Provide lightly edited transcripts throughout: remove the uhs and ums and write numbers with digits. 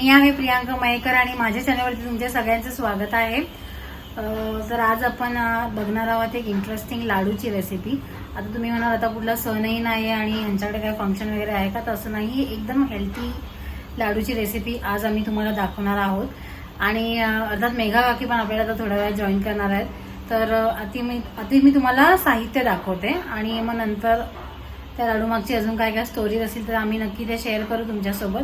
मी आहे प्रियांका मयेकर आणि माझ्या चॅनलवरती तुमच्या सगळ्यांचं स्वागत आहे। तर आज आपण बघणार आहोत एक इंटरेस्टिंग लाडूची रेसिपी। आता तुम्ही म्हणाल आता कुठला सणही नाही आणि ह्यांच्याकडे काय फंक्शन वगैरे आहे का, तसं नाही, एकदम हेल्थी लाडूची रेसिपी आज आम्ही तुम्हाला दाखवणार आहोत। आणि अर्थात मेघा काकी पण आपल्याला थोड्या वेळात जॉईन करणार आहेत। तर आधी मी तुम्हाला साहित्य दाखवते आणि मग नंतर त्या लाडू मागची अजून काय काय स्टोरीज असतील तर आम्ही नक्की ते शेअर करू तुमच्यासोबत।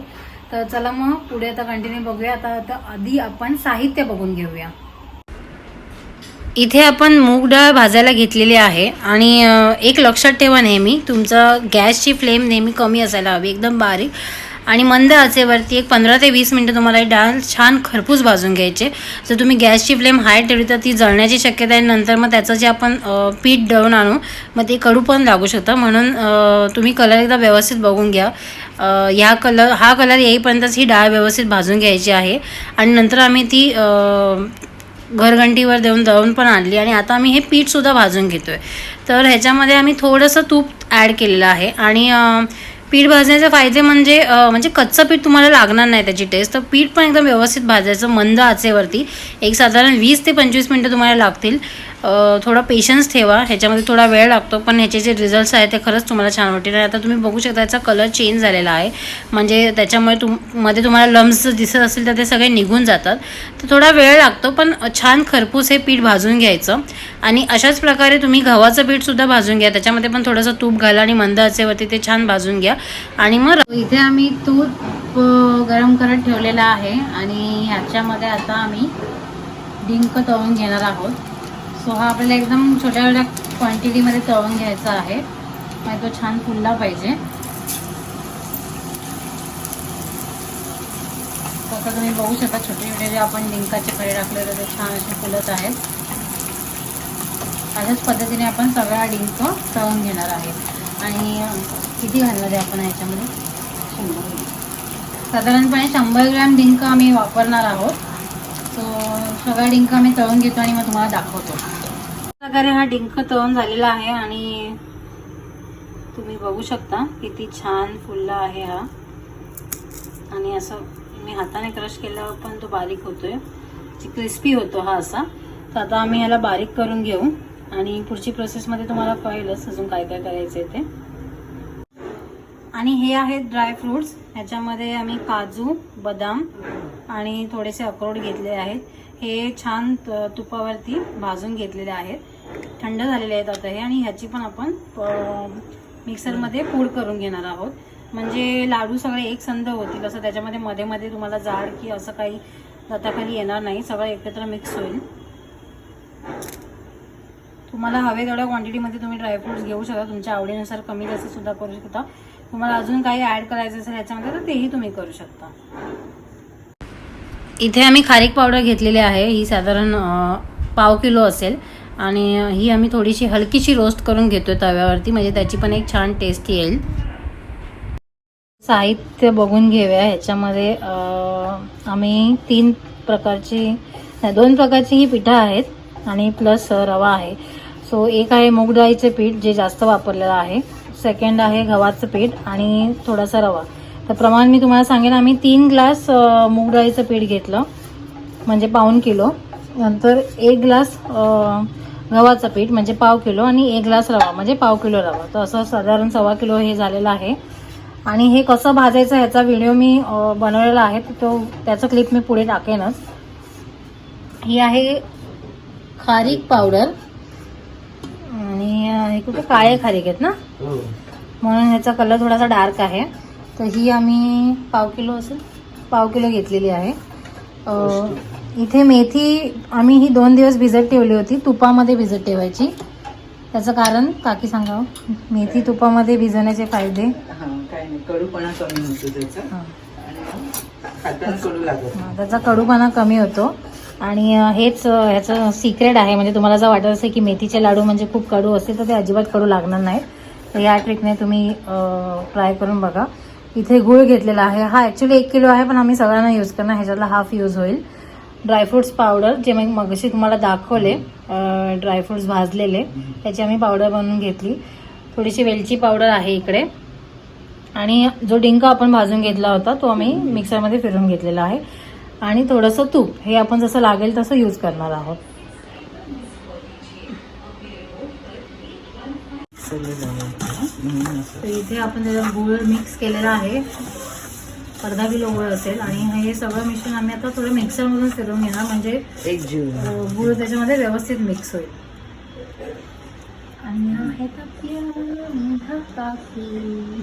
तर चला मग पुढे आता कंटिन्यू बघूया। आता आधी आपण साहित्य बघून घेऊया। इथे आपण मूग डाळ भाजायला घेतलेली आहे आणि एक लक्षात ठेवा, नेहमी तुमचा गॅसची फ्लेम नेहमी कमी असायला हवी, एकदम बारीक आणि मंद आचेवरती एक 15 ते 20 मिनिटं तुम्हाला डाळ छान खरपूस भाजून घ्यायचे। जर तुम्ही गॅसची फ्लेम हाय ठेवली तर ती जळण्याची शक्यता आहे। नंतर मग त्याचं जे आपण पीठ दळून आणू मग ते कडू पण लागू शकतं, म्हणून तुम्ही कलर एकदा व्यवस्थित बघून घ्या। हा कलर येईपर्यंतच ही डाळ व्यवस्थित भाजून घ्यायची आहे आणि नंतर आम्ही ती घरघंटीवर देऊन दळून पण आणली आणि आता आम्ही हे पीठसुद्धा भाजून घेतो आहे। तर ह्याच्यामध्ये आम्ही थोडंसं तूप ॲड केलेलं आहे आणि पीठ भाजण्याचे फायदे म्हणजे कच्चं पीठ तुम्हाला लागणार नाही त्याची टेस्ट। तर पीठ पण एकदम व्यवस्थित भाजायचं मंद आचेवरती, एक साधारण 20 ते 25 मिनिटं तुम्हाला लागतील। थोडा पेशन्स ठेवा, ह्याच्यामध्ये थोडा वेळ लागतो पण ह्याचे जे रिझल्ट्स आहेत ते खरंच तुम्हाला छान वाटतील। आणि आता तुम्ही बघू शकता याचा कलर चेंज झालेला आहे, म्हणजे त्याच्यामुळे मध्ये तुम्हाला लम्स दिसत असतील तर ते सगळे निघून जातात। तर थोडा वेळ लागतो पण छान खरपूस हे पीठ भाजून घ्यायचं। आणि अशाच प्रकारे तुम्ही गव्हाचं पीठसुद्धा भाजून घ्या, त्याच्यामध्ये पण थोडंसं तूप घाला आणि मंद आचेवरती ते छान भाजून घ्या। आणि मग इथे आम्ही तूप गरम करत ठेवलेला आहे आणि ह्याच्यामध्ये आता आम्ही डिंक तळून घेणार आहोत। सो हा आपल्याला एकदम छोट्या छोट्या क्वांटिटीमध्ये तळून घ्यायचा आहे, मग तो छान फुलला पाहिजे। तसं तुम्ही बघू शकता छोटे छोटे जे आपण डिंकाचे खडे टाकलेले ते छान असे फुलत आहेत। अशाच पद्धतीने आपण सगळा डिंक तळून घेणार आहे। आणि किती घालणार आहे आपण ह्याच्यामध्ये? 100 साधारणपणे 100 ग्रॅम डिंक आम्ही वापरणार आहोत। सो सगळा डिंक आम्ही तळून घेतो आणि मग तुम्हाला दाखवतो। प्रकारे हा डिंक तळून झालेला आहे आणि तुम्ही बघू शकता किती छान फुलला आहे हा। आणि असं मी हाताने क्रश केल्यावर पण तो बारीक होतोय, क्रिस्पी होतो हा असा। तर आता आम्ही याला बारीक करून घेऊ आणि पुढची प्रोसेसमध्ये तुम्हाला कळेलच अजून काय काय करायचं आहे ते। आणि हे आहेत ड्रायफ्रूट्स, ह्याच्यामध्ये आम्ही काजू, बदाम आणि थोडेसे अक्रोड घेतले आहेत। हे छान तुपावरती भाजून घेतलेले आहेत, थंड झालेले आहेत आता हे। आणि ह्याची पण आपण मिक्सरमध्ये पूड करून घेणार आहोत, म्हणजे लाडू सगळे एकसंध होतील असं। त्याच्यामध्ये मध्ये मध्ये तुम्हाला जाड की असं काही दाताखाली येणार नाही, सगळं एकत्र मिक्स होईल। तुम्हाला हवे तेवढ्या क्वांटिटीमध्ये तुम्ही ड्रायफ्रूट्स घेऊ शकता, तुमच्या आवडीनुसार कमी जास्त सुद्धा करू शकता। तुम्हाला अजून काही ॲड करायचं असेल याच्यामध्ये तर तेही तुम्ही करू शकता। इथे आम्ही खारीक पावडर घेतलेली आहे, ही साधारण पाव किलो असेल आणि ही आम्ही थोडीशी हलकीशी रोस्ट करून घेतोय तव्यावरती, म्हणजे त्याची पण एक छान टेस्ट येईल। साहित्य बघून घेऊया। ह्याच्यामध्ये आम्ही 2 प्रकारची ही पिठं आहेत आणि प्लस रवा आहे। सो एक आहे मूग डाळीचे पीठ जे जास्त वापरलेलं आहे, सेकंड आहे गव्हाचं पीठ आणि थोडासा रवा। तर प्रमाण मी तुम्हाला सांगेन, आम्ही 3 ग्लास मूग डाळीचं पीठ घेतलं म्हणजे पाऊण किलो, नंतर 1 ग्लास गव्हाचं पीठ म्हणजे पाव किलो आणि 1 ग्लास रवा म्हणजे पाव किलो रवा। तर असं साधारण 1.25 किलो हे झालेलं आहे। आणि हे कसं भाजायचं ह्याचा व्हिडिओ मी बनवलेला आहे, तो त्याचं क्लिप मी पुढे टाकेनच। ही आहे खारीक पावडर आणि हे कुठे काळे खारीक आहेत ना, म्हणून ह्याचा कलर थोडासा डार्क आहे। तर ही आम्ही पाव किलो घेतलेली आहे। इथे मेथी आम्ही ही 2 दिवस भिजत ठेवली होती, तुपामध्ये भिजत ठेवायची। त्याचं कारण काकी सांगावं, मेथी तुपामध्ये भिजवण्याचे फायदे? कडूपणा कमी होतो त्याचा कडूपणा कमी होतो आणि हेच ह्याचं सिक्रेट आहे। म्हणजे तुम्हाला जर वाटत असेल की मेथीचे लाडू म्हणजे खूप कडू असते तर ते अजिबात कडू लागणार नाहीत। तर या ट्रिकने तुम्ही ट्राय करून बघा। इथे गूळ घेतलेला आहे, हा ॲक्च्युली 1 किलो आहे पण आम्ही सगळ्यांना यूज करणार, ह्याच्यातला हाफ यूज होईल। ड्रायफ्रूट्स पावडर जे मी मगाशी तुम्हाला दाखवले, ड्रायफ्रूट्स भाजलेले, त्याची आम्ही पावडर बनवून घेतली। थोडीशी वेलची पावडर आहे इकडे आणि जो डिंक आपण भाजून घेतला होता तो आम्ही मिक्सरमध्ये फिरून घेतलेला आहे आणि थोडंसं तूप हे आपण जसं लागेल तसं यूज करणार आहोत. तर इथे आपण त्याच्यात गूळ मिक्स केलेला आहे, अर्धा किलो गूळ असेल आणि हे सगळं मिश्रण आम्ही आता थोडं मिक्सरमधून फिरवून घेणार म्हणजे एक जीव गूळ त्याच्यामध्ये व्यवस्थित मिक्स होईल. आणि आहेत आपल्या मोठा काकी.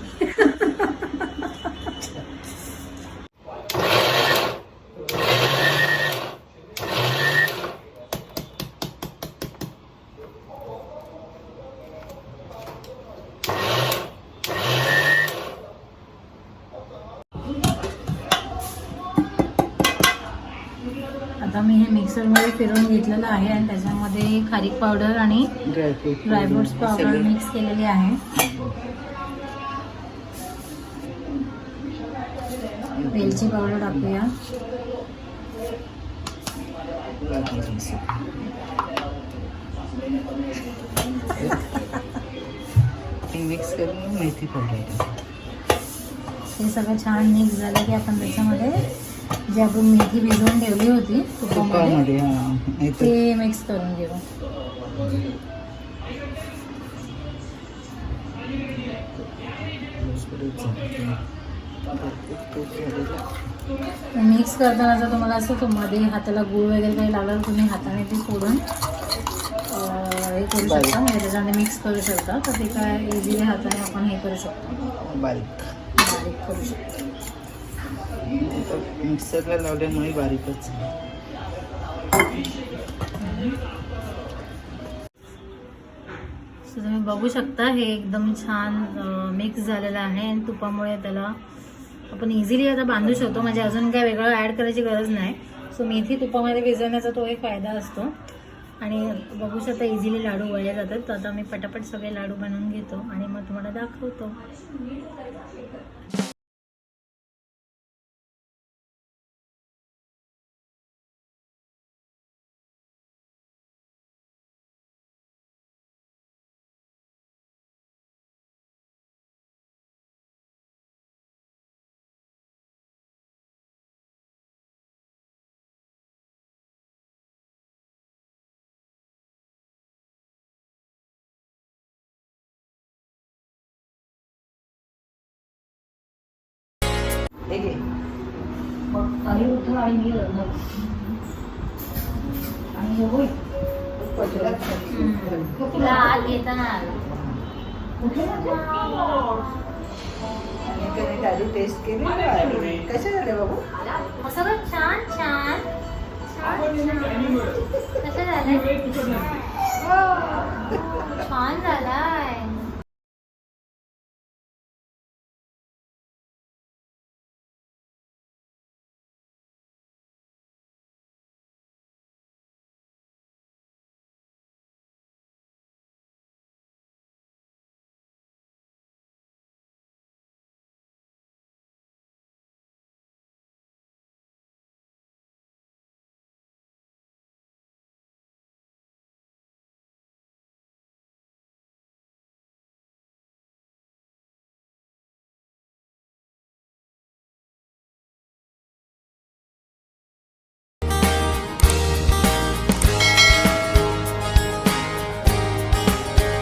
आता मी हे मिक्सरमध्ये फिरवून घेतलेलं आहे आणि त्याच्यामध्ये खारीक पावडर आणि ड्रायफ्रुट्स पावडर मिक्स केलेली आहे. वेलची पावडर टाकूया. मिक्स करून मेथी पावडर. हे सगळं छान मिक्स झालं की आपण त्याच्यामध्ये जी आपण मेथी भिजवून ठेवली होती तुपामध्ये ते मिक्स करून घेऊ. मिक्स करताना जर तुम्हाला असं मध्ये हाताला गूळ वगैरे काही लागलं तर तुम्ही हाताने ते सोडून हे करू शकता, म्हणजे त्याच्यामध्ये मिक्स करू शकता. तर ते काय इझिली हाताने आपण हे करू शकतो, बारीक करू शकतो. मिक्सरला लावल्यामुळे बारीकच. तुम्ही बघू शकता हे एकदम छान मिक्स झालेलं आहे आणि तुपामुळे त्याला आपण इझिली आता बांधू शकतो, म्हणजे अजून काय वेगळं ॲड करायची गरज नाही. सो मेथी तुपामध्ये भिजवण्याचा तो एक फायदा असतो. आणि बघू शकता इझिली लाडू वळले जातात. तर आता मी पटापट सगळे लाडू बनवून घेतो आणि मग तुम्हाला दाखवतो. मग आई उठून आणि मी आणि होय आत घेताना आधी टेस्ट केली. कसे झाले बाबू? सगळं छान छान कसं झालं? छान झालाय.